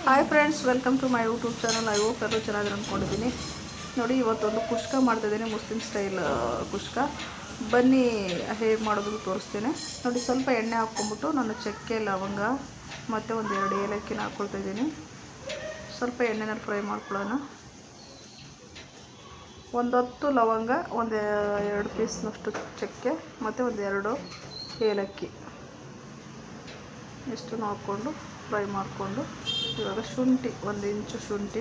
Hi friends, welcome to my YouTube channel. I hope ಎಲ್ಲರೂ ಚೆನ್ನಾಗಿ ಅಂದ್ಕೊಂಡಿದ್ದೀನಿ. ನೋಡಿ, ಇವತ್ತೊಂದು ಕುಷ್ಕ ಮಾಡ್ತಾಯಿದ್ದೀನಿ, ಮುಸ್ಲಿಂ ಸ್ಟೈಲ್ ಕುಷ್ಕ. ಬನ್ನಿ ಹೇಗೆ ಮಾಡೋದು ತೋರಿಸ್ತೇನೆ. ನೋಡಿ, ಸ್ವಲ್ಪ ಎಣ್ಣೆ ಹಾಕ್ಕೊಂಬಿಟ್ಟು ನಾನು ಚಕ್ಕೆ, ಲವಂಗ ಮತ್ತು ಒಂದು 2 ಏಲಕ್ಕಿನ ಹಾಕ್ಕೊಳ್ತಾಯಿದ್ದೀನಿ. ಸ್ವಲ್ಪ ಎಣ್ಣೆನಲ್ಲಿ ಫ್ರೈ ಮಾಡ್ಕೊಳ್ಳೋಣ. ಒಂದು 10 ಲವಂಗ, ಒಂದು 2 ಪೀಸ್ನಷ್ಟು ಚಕ್ಕೆ ಮತ್ತು ಒಂದು 2 ಏಲಕ್ಕಿ ಇಷ್ಟು ಹಾಕ್ಕೊಂಡು ಫ್ರೈ ಮಾಡಿಕೊಂಡು, ಇವಾಗ ಶುಂಠಿ, 1 ಇಂಚು ಶುಂಠಿ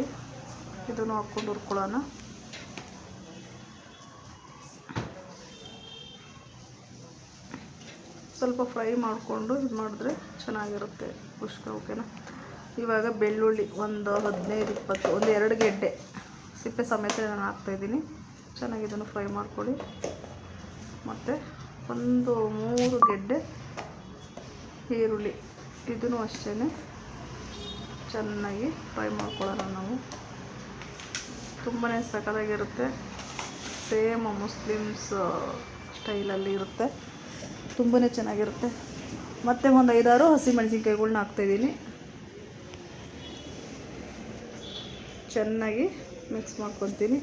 ಇದನ್ನು ಹಾಕ್ಕೊಂಡು ಹುರ್ಕೊಳ್ಳೋಣ. ಸ್ವಲ್ಪ ಫ್ರೈ ಮಾಡಿಕೊಂಡು ಇದು ಮಾಡಿದ್ರೆ ಚೆನ್ನಾಗಿರುತ್ತೆ ಕುಷ್ಕ. ಓಕೆನಾ. ಇವಾಗ ಬೆಳ್ಳುಳ್ಳಿ ಒಂದು 15-20, ಒಂದು 2 ಗೆಡ್ಡೆ ಸಿಪ್ಪೆ ಸಮೇತ ನಾನು ಹಾಕ್ತಾಯಿದ್ದೀನಿ. ಚೆನ್ನಾಗಿ ಇದನ್ನು ಫ್ರೈ ಮಾಡ್ಕೊಳ್ಳಿ. ಮತ್ತು ಒಂದು 3 ಗೆಡ್ಡೆ ಈರುಳ್ಳಿ, ಇದನ್ನು ಅಷ್ಟೇ ಚೆನ್ನಾಗಿ ಫ್ರೈ ಮಾಡ್ಕೊಳ್ಳೋಣ ನಾವು. ತುಂಬಾ ಸಖತ್ತಾಗಿರುತ್ತೆ. ಸೇಮ್ ಮುಸ್ಲಿಮ್ಸ್ ಸ್ಟೈಲಲ್ಲಿ ಇರುತ್ತೆ, ತುಂಬಾ ಚೆನ್ನಾಗಿರುತ್ತೆ. ಮತ್ತು ಒಂದು 5-6 ಹಸಿಮೆಣಸಿನ್ಕಾಯಿಗಳ್ನ ಹಾಕ್ತಾಯಿದ್ದೀನಿ. ಚೆನ್ನಾಗಿ ಮಿಕ್ಸ್ ಮಾಡ್ಕೊತೀನಿ.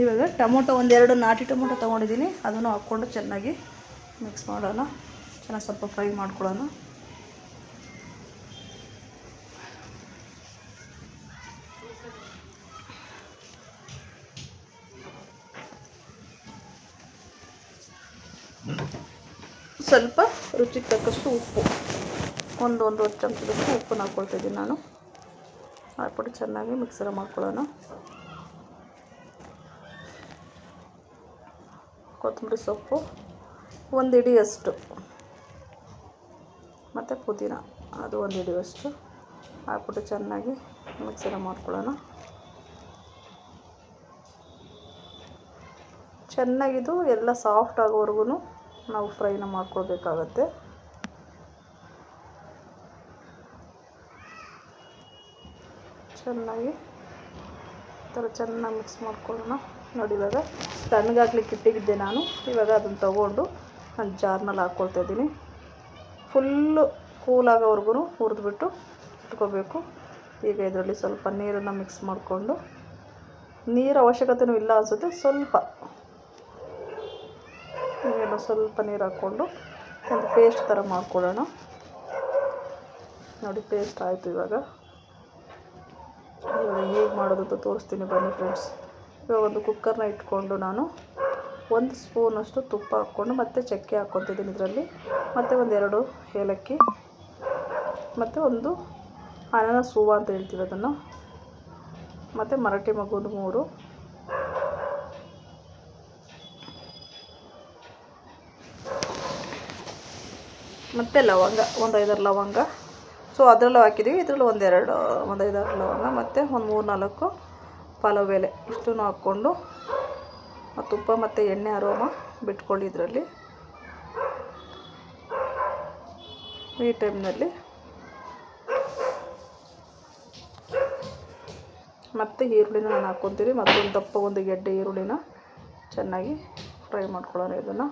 ಇವಾಗ ಟೊಮೊಟೊ, ಒಂದು 2 ನಾಟಿ ಟೊಮೊಟೊ ತೊಗೊಂಡಿದ್ದೀನಿ, ಅದನ್ನು ಹಾಕ್ಕೊಂಡು ಚೆನ್ನಾಗಿ ಮಿಕ್ಸ್ ಮಾಡೋಣ. ಚೆನ್ನಾಗಿ ಸ್ವಲ್ಪ ಫ್ರೈ ಮಾಡ್ಕೊಳ್ಳೋಣ. ಸ್ವಲ್ಪ ರುಚಿಗೆ ತಕ್ಕಷ್ಟು ಉಪ್ಪು, ಒಂದೊಂದು ಚಮಚದಷ್ಟು ಉಪ್ಪನ್ನು ಹಾಕ್ಕೊಳ್ತಾಯಿದ್ದೀನಿ ನಾನು. ಹಾಕ್ಬಿಟ್ಟು ಚೆನ್ನಾಗಿ ಮಿಕ್ಸರ್ ಮಾಡ್ಕೊಳ್ಳೋಣ. ಕೊತ್ತಂಬರಿ ಸೊಪ್ಪು 1 ಹಿಡಿಯಷ್ಟು, ಮತ್ತು ಪುದೀನ ಅದು 1 ಹಿಡಿಯಷ್ಟು ಹಾಕ್ಬಿಟ್ಟು ಚೆನ್ನಾಗಿ ಮಿಕ್ಸರ್ ಮಾಡ್ಕೊಳ್ಳೋಣ. ಚೆನ್ನಾಗಿದು ಎಲ್ಲ ಸಾಫ್ಟ್ ಆಗೋವರೆಗೂ ನಾವು ಫ್ರೈನ ಮಾಡ್ಕೊಳ್ಬೇಕಾಗತ್ತೆ. ಚೆನ್ನಾಗಿ ಚೆನ್ನಾಗಿ ಮಿಕ್ಸ್ ಮಾಡ್ಕೊಳ್ಳೋಣ. ನೋಡಿ, ಇವಾಗ ತಣ್ಣಗಾಗ್ಲಿಕ್ಕೆ ಇಟ್ಟಿದ್ದೆ ನಾನು. ಇವಾಗ ಅದನ್ನು ತೊಗೊಂಡು ನಾನು ಜಾರ್ನಲ್ಲಿ ಹಾಕ್ಕೊಳ್ತಾಯಿದ್ದೀನಿ. ಫುಲ್ಲು ಕೂಲಾಗೋವರೆಗೂ ಹುರಿದ್ಬಿಟ್ಟು ಇಟ್ಕೋಬೇಕು. ಈಗ ಇದರಲ್ಲಿ ಸ್ವಲ್ಪ ನೀರನ್ನು ಮಿಕ್ಸ್ ಮಾಡಿಕೊಂಡು, ನೀರು ಅವಶ್ಯಕತೆಯೂ ಇಲ್ಲ ಅನಿಸುತ್ತೆ, ಸ್ವಲ್ಪ ನೀರು ಹಾಕ್ಕೊಂಡು ಒಂದು ಪೇಸ್ಟ್ ಥರ ಮಾಡ್ಕೊಳ್ಳೋಣ. ನೋಡಿ, ಪೇಸ್ಟ್ ಆಯಿತು. ಇವಾಗ ಹೇಗೆ ಮಾಡೋದು ಅಂತ ತೋರಿಸ್ತೀನಿ ಬನ್ನಿ ಫ್ರೆಂಡ್ಸ್. ಇವಾಗ ಒಂದು ಕುಕ್ಕರ್ನ ಇಟ್ಕೊಂಡು ನಾನು 1 ಸ್ಪೂನಷ್ಟು ತುಪ್ಪ ಹಾಕ್ಕೊಂಡು, ಮತ್ತು ಚಕ್ಕೆ ಹಾಕ್ಕೊತಿದ್ದೀನಿ ಇದರಲ್ಲಿ, ಮತ್ತು ಒಂದು 2 ಏಲಕ್ಕಿ, ಮತ್ತು ಒಂದು ಅನಾನಸ್ ಹೂವು ಅಂತ ಹೇಳ್ತೀವಿ ಅದನ್ನು, ಮತ್ತು ಮರಾಠಿ ಮೊಗ್ಗು 3, ಮತ್ತು ಲವಂಗ ಒಂದು 5-6 ಲವಂಗ. ಸೊ ಅದರಲ್ಲೂ ಹಾಕಿದ್ದೀವಿ, ಇದರಲ್ಲೂ ಒಂದು 5-6 ಲವಂಗ, ಮತ್ತು ಒಂದು 3-4 ಪಲಾವ್ ಎಲೆ ಇಷ್ಟನ್ನು ಹಾಕ್ಕೊಂಡು ಆ ತುಪ್ಪ ಮತ್ತು ಎಣ್ಣೆ ಅರೋಮ ಬಿಟ್ಕೊಳ್ಳಿ ಇದರಲ್ಲಿ. ಈ ಟೈಮ್ನಲ್ಲಿ ಮತ್ತು ಈರುಳ್ಳಿನ ನಾನು ಹಾಕ್ಕೊತೀನಿ. ಮತ್ತೊಂದು ದಪ್ಪ 1 ಗೆಡ್ಡೆ ಈರುಳ್ಳಿನ ಚೆನ್ನಾಗಿ ಫ್ರೈ ಮಾಡ್ಕೊಳ್ಳೋಣ. ಇದನ್ನು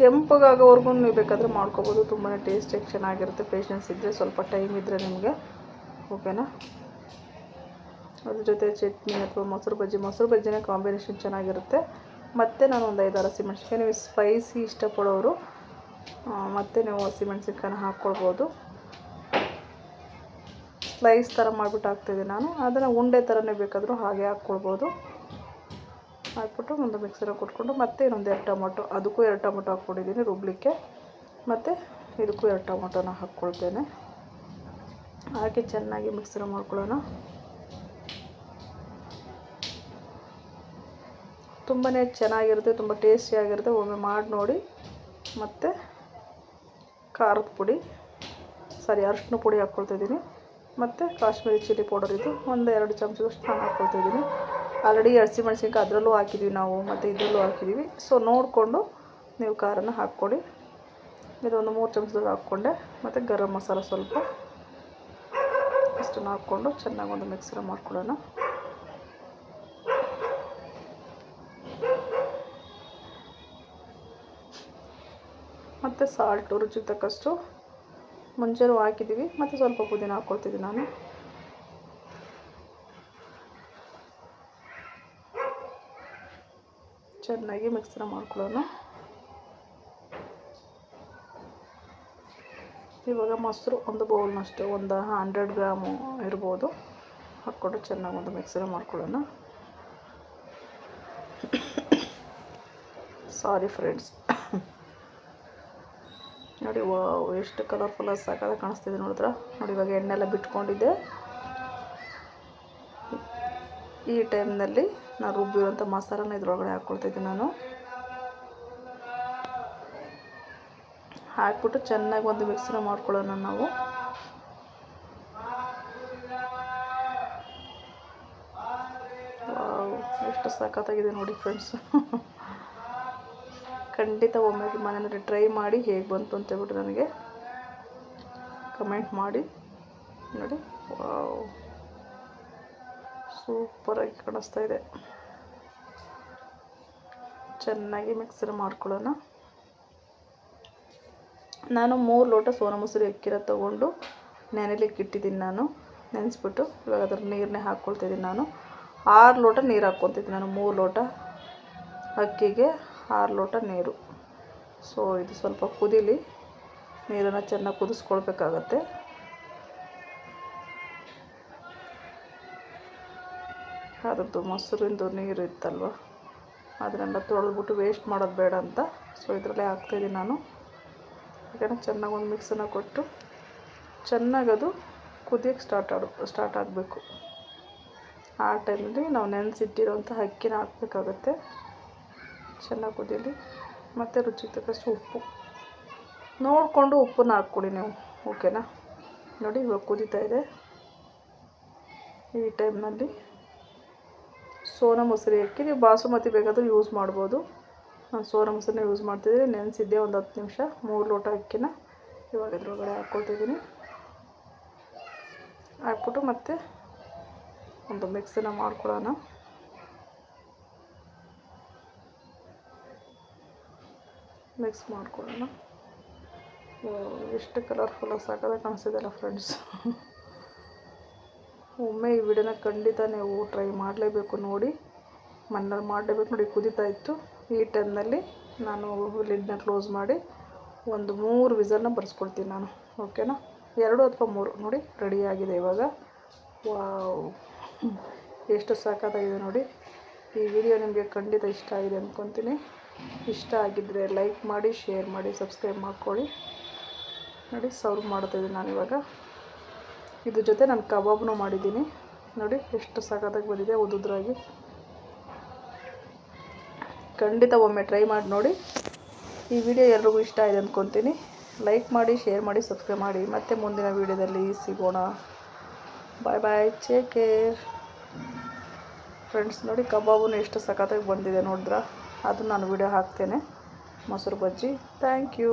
ಕೆಂಪಗಾಗೋವರೆಗೂ ನೀವು ಬೇಕಾದರೆ ಮಾಡ್ಕೋಬೋದು. ತುಂಬಾ ಟೇಸ್ಟಿಯಾಗಿ ಚೆನ್ನಾಗಿರುತ್ತೆ. ಪೇಷನ್ಸ್ ಇದ್ದರೆ, ಸ್ವಲ್ಪ ಟೈಮ್ ಇದ್ದರೆ ನಿಮಗೆ. ಓಕೆನಾ. ಅದ್ರ ಜೊತೆ ಚಟ್ನಿ ಅಥವಾ ಮೊಸರು ಬಜ್ಜಿನೇ ಕಾಂಬಿನೇಷನ್ ಚೆನ್ನಾಗಿರುತ್ತೆ. ಮತ್ತು ನಾನು ಒಂದು 5-6 ಹಸಿಮೆಣ್ಸಿನ್ಕಾಯಿ, ನೀವು ಸ್ಪೈಸಿ ಇಷ್ಟಪಡೋರು ಮತ್ತು ನೀವು ಹಸಿಮೆಣ್ಸಿನ್ಕಾಯಿನ ಹಾಕ್ಕೊಳ್ಬೋದು. ಸ್ಲೈಸ್ ಥರ ಮಾಡಿಬಿಟ್ಟು ಹಾಕ್ತಾಯಿದ್ದೀನಿ ನಾನು. ಅದನ್ನು ಉಂಡೆ ಥರನೇ ಬೇಕಾದರೂ ಹಾಗೆ ಹಾಕ್ಕೊಳ್ಬೋದು. ಹಾಕ್ಬಿಟ್ಟು ಒಂದು ಮಿಕ್ಸರ್ ಕೊಟ್ಕೊಂಡು, ಮತ್ತೆ ಇನ್ನೊಂದು 2 ಟೊಮೊಟೊ, ಅದಕ್ಕೂ 2 ಟೊಮೊಟೊ ಹಾಕ್ಕೊಂಡಿದ್ದೀನಿ ರುಬ್ಲಿಕ್ಕೆ, ಮತ್ತು ಇದಕ್ಕೂ 2 ಟೊಮೊಟೊನ ಹಾಕ್ಕೊಳ್ತೇನೆ. ಹಾಕಿ ಚೆನ್ನಾಗಿ ಮಿಕ್ಸರ್ ಮಾಡ್ಕೊಳ್ಳೋಣ. ತುಂಬಾ ಚೆನ್ನಾಗಿರುತ್ತೆ, ತುಂಬ ಟೇಸ್ಟಿಯಾಗಿರುತ್ತೆ. ಒಮ್ಮೆ ಮಾಡಿ ನೋಡಿ. ಮತ್ತು ಖಾರದ ಪುಡಿ, ಅರಿಶಿನ ಪುಡಿ ಹಾಕ್ಕೊಳ್ತಾಯಿದ್ದೀನಿ, ಮತ್ತು ಕಾಶ್ಮೀರಿ ಚಿಲ್ಲಿ ಪೌಡರ್ ಇದು ಒಂದು 2 ಚಮಚದಷ್ಟು ನಾನು ಹಾಕ್ಕೊಳ್ತಾಯಿದ್ದೀನಿ. ಆಲ್ರೆಡಿ ಹಸಿಮೆಣ್ಸಿನ್ಕಾಯಿ ಅದರಲ್ಲೂ ಹಾಕಿದ್ದೀವಿ ನಾವು, ಮತ್ತು ಇದರಲ್ಲೂ ಹಾಕಿದ್ದೀವಿ. ಸೊ ನೋಡಿಕೊಂಡು ನೀವು ಖಾರನ ಹಾಕ್ಕೊಳ್ಳಿ. ಇದೊಂದು 3 ಚಮಚದಲ್ಲಿ ಹಾಕ್ಕೊಂಡೆ, ಮತ್ತು ಗರಂ ಮಸಾಲ ಸ್ವಲ್ಪ ಇಷ್ಟನ್ನು ಹಾಕ್ಕೊಂಡು ಚೆನ್ನಾಗಿ ಒಂದು ಮಿಕ್ಸರ್ ಮಾಡ್ಕೊಳ್ಳೋಣ. ಮತ್ತು ಸಾಲ್ಟು ರುಚಿಗೆ ತಕ್ಕಷ್ಟು ಮುಂಚೆನೂ ಹಾಕಿದ್ದೀವಿ, ಮತ್ತು ಸ್ವಲ್ಪ ಪುದೀನ ಹಾಕ್ಕೊಳ್ತಿದ್ದೀನಿ ನಾನು. ಚೆನ್ನಾಗಿ ಮಿಕ್ಸ್ನ ಮಾಡ್ಕೊಳ್ಳೋಣ. ಇವಾಗ ಮೊಸರು ಒಂದು ಬೌಲ್ನಷ್ಟು, ಒಂದು 100 ಗ್ರಾಮು ಇರ್ಬೋದು, ಹಾಕ್ಕೊಂಡು ಚೆನ್ನಾಗಿ ಒಂದು ಮಿಕ್ಸ್ನ ಮಾಡ್ಕೊಳ್ಳೋಣ. Sorry friends. ನೋಡಿ, ವಾವ್ ಎಷ್ಟು ಕಲರ್ಫುಲ್ಲಾಗಿ ಸಾಕಾಗಿ ಕಾಣಿಸ್ತಿದೆ ನೋಡಿದ್ರ. ನೋಡಿ, ಇವಾಗ ಎಣ್ಣೆಲ್ಲ ಬಿಟ್ಕೊಂಡಿದ್ದೆ. ಈ ಟೈಮ್ನಲ್ಲಿ ನಾನು ರುಬ್ಬಿರುವಂಥ ಮಸಾಲಾನ ಇದ್ರೊಳಗಡೆ ಹಾಕ್ಕೊಳ್ತಿದ್ದೀನಿ ನಾನು. ಹಾಕ್ಬಿಟ್ಟು ಚೆನ್ನಾಗಿ ಒಂದು ಮಿಕ್ಸ್ನ ಮಾಡ್ಕೊಳ್ಳೋಣ ನಾವು. ವಾವ್ ಎಷ್ಟು ಸಖತ್ತಾಗಿದೆ ನೋಡಿ ಫ್ರೆಂಡ್ಸ್. ಖಂಡಿತ ಒಮ್ಮೆ ಮನೆಯಲ್ಲಿ ಟ್ರೈ ಮಾಡಿ ಹೇಗೆ ಬಂತು ಅಂತೇಳ್ಬಿಟ್ಟು ನನಗೆ ಕಮೆಂಟ್ ಮಾಡಿ. ನೋಡಿ, ವಾವ್ ಸೂಪರಾಗಿ ಕಾಣಿಸ್ತಾ ಇದೆ. ಚೆನ್ನಾಗಿ ಮಿಕ್ಸರ್ ಮಾಡ್ಕೊಳ್ಳೋಣ. ನಾನು 3 ಲೋಟ ಸೋನಾ ಮಸೂರಿ ಅಕ್ಕಿನ ತೊಗೊಂಡು ನೆನೆಲಿಕ್ಕೆ ಇಟ್ಟಿದ್ದೀನಿ ನಾನು. ನೆನೆಸ್ಬಿಟ್ಟು ಇವಾಗ ಅದ್ರ ನೀರನ್ನೇ ಹಾಕ್ಕೊಳ್ತಿದ್ದೀನಿ ನಾನು. 6 ಲೋಟ ನೀರು ಹಾಕ್ಕೊತಿದ್ದೀನಿ ನಾನು. 3 ಲೋಟ ಅಕ್ಕಿಗೆ 6 ಲೋಟ ನೀರು. ಸೊ ಇದು ಸ್ವಲ್ಪ ಕುದೀಲಿ, ನೀರನ್ನು ಚೆನ್ನಾಗಿ ಕುದಿಸ್ಕೊಳ್ಬೇಕಾಗತ್ತೆ. ಅದರದ್ದು ಮೊಸರಿಂದು ನೀರು ಇತ್ತಲ್ವ, ಅದನ್ನೆಲ್ಲ ತೊಳೆದ್ಬಿಟ್ಟು ವೇಸ್ಟ್ ಮಾಡೋದು ಬೇಡ ಅಂತ ಸೊ ಇದರಲ್ಲೇ ಹಾಕ್ತಾಯಿದ್ದೀನಿ ನಾನು. ಯಾಕಂದರೆ ಚೆನ್ನಾಗಿ ಒಂದು ಮಿಕ್ಸನ್ನು ಕೊಟ್ಟು ಚೆನ್ನಾಗಿ ಅದು ಕುದಿಯೋಕ್ಕೆ ಸ್ಟಾರ್ಟ್ ಆಗಬೇಕು. ಆ ಟೈಮಲ್ಲಿ ನಾವು ನೆನೆಸಿಟ್ಟಿರೋಂಥ ಅಕ್ಕಿನ ಹಾಕಬೇಕಾಗತ್ತೆ. ಚೆನ್ನಾಗಿ ಕುದೀಲಿ. ಮತ್ತು ರುಚಿಗೆ ತಕ್ಕಷ್ಟು ಉಪ್ಪು ನೋಡಿಕೊಂಡು ಉಪ್ಪನ್ನ ಹಾಕ್ಕೊಡಿ ನೀವು, ಓಕೆನಾ. ನೋಡಿ, ಇವಾಗ ಕುದೀತಾ ಇದೆ. ಈ ಟೈಮ್ನಲ್ಲಿ ಸೋನಾ ಮಸೂರಿ ಅಕ್ಕಿ, ನೀವು ಬಾಸುಮತಿ ಬೇಕಾದರೂ ಯೂಸ್ ಮಾಡ್ಬೋದು. ನಾನು ಸೋನಾ ಮಸೂರಿನ ಯೂಸ್ ಮಾಡ್ತಿದ್ದೀನಿ. ನೆನೆಸಿದ್ದೆ ಒಂದು 10 ನಿಮಿಷ. 3 ಲೋಟ ಅಕ್ಕಿನ ಇವಾಗ ಇದ್ರೊಳಗಡೆ ಹಾಕ್ಕೊಳ್ತಿದ್ದೀನಿ. ಹಾಕ್ಬಿಟ್ಟು ಮತ್ತೆ ಒಂದು ಮಿಕ್ಸನ್ನು ಮಾಡ್ಕೊಳ್ಳೋಣ. ಮಿಕ್ಸ್ ಮಾಡ್ಕೊಳ್ಳೋಣ. ಎಷ್ಟು ಕಲರ್ಫುಲ್ಲಾಗಿ ಸಾಕಾಗಿ ಕಾಣಿಸ್ತಿದೆಯಲ್ಲ ಫ್ರೆಂಡ್ಸ್. ಒಮ್ಮೆ ಈ ವಿಡಿಯೋನ ಖಂಡಿತ ನೀವು ಟ್ರೈ ಮಾಡಲೇಬೇಕು. ನೋಡಿ, ಮನೇಲಿ ಮಾಡಲೇಬೇಕು. ನೋಡಿ, ಕುದೀತಾ ಇತ್ತು. ಈ ಟೈಮ್ನಲ್ಲಿ ನಾನು ಲಿಡ್ನ ಕ್ಲೋಸ್ ಮಾಡಿ ಒಂದು 3 ವಿಸಲ್ನ ಬರ್ಸ್ಕೊಳ್ತೀನಿ ನಾನು, ಓಕೆನಾ. 2 ಅಥವಾ 3. ನೋಡಿ, ರೆಡಿಯಾಗಿದೆ ಇವಾಗ. ವಾವ್ ಎಷ್ಟು ಸಾಕಾಗಿದೆ ನೋಡಿ. ಈ ವಿಡಿಯೋ ನಿಮಗೆ ಖಂಡಿತ ಇಷ್ಟ ಆಗಿದೆ ಅಂದ್ಕೊತೀನಿ. ಇಷ್ಟ ಆಗಿದ್ದರೆ ಲೈಕ್ ಮಾಡಿ, ಶೇರ್ ಮಾಡಿ, ಸಬ್ಸ್ಕ್ರೈಬ್ ಮಾಡ್ಕೊಳ್ಳಿ. ನೋಡಿ, ಸರ್ವ್ ಮಾಡ್ತಾಯಿದ್ದೀನಿ ನಾನಿವಾಗ. ಇದ್ರ ಜೊತೆ ನಾನು ಕಬಾಬ್ನೂ ಮಾಡಿದ್ದೀನಿ. ನೋಡಿ ಎಷ್ಟು ಸಖತ್ತಾಗಿ ಬಂದಿದೆ ಉದ್ದುದ್ರಾಗಿ. ಖಂಡಿತ ಒಮ್ಮೆ ಟ್ರೈ ಮಾಡಿ ನೋಡಿ. ಈ ವಿಡಿಯೋ ಎಲ್ರಿಗೂ ಇಷ್ಟ ಆಗಿದೆ ಅಂದ್ಕೊತೀನಿ. ಲೈಕ್ ಮಾಡಿ, ಶೇರ್ ಮಾಡಿ, ಸಬ್ಸ್ಕ್ರೈಬ್ ಮಾಡಿ. ಮತ್ತೆ ಮುಂದಿನ ವಿಡಿಯೋದಲ್ಲಿ ಸಿಗೋಣ. ಬಾಯ್ ಬಾಯ್, ಟೇಕ್ ಕೇರ್ ಫ್ರೆಂಡ್ಸ್. ನೋಡಿ, ಕಬಾಬು ಎಷ್ಟು ಸಖತ್ತಾಗಿ ಬಂದಿದೆ ನೋಡಿದ್ರಾ. ಅದು ನಾನು ವಿಡಿಯೋ ಹಾಕ್ತೇನೆ. ಮೊಸರು ಬಜ್ಜಿ. Thank you.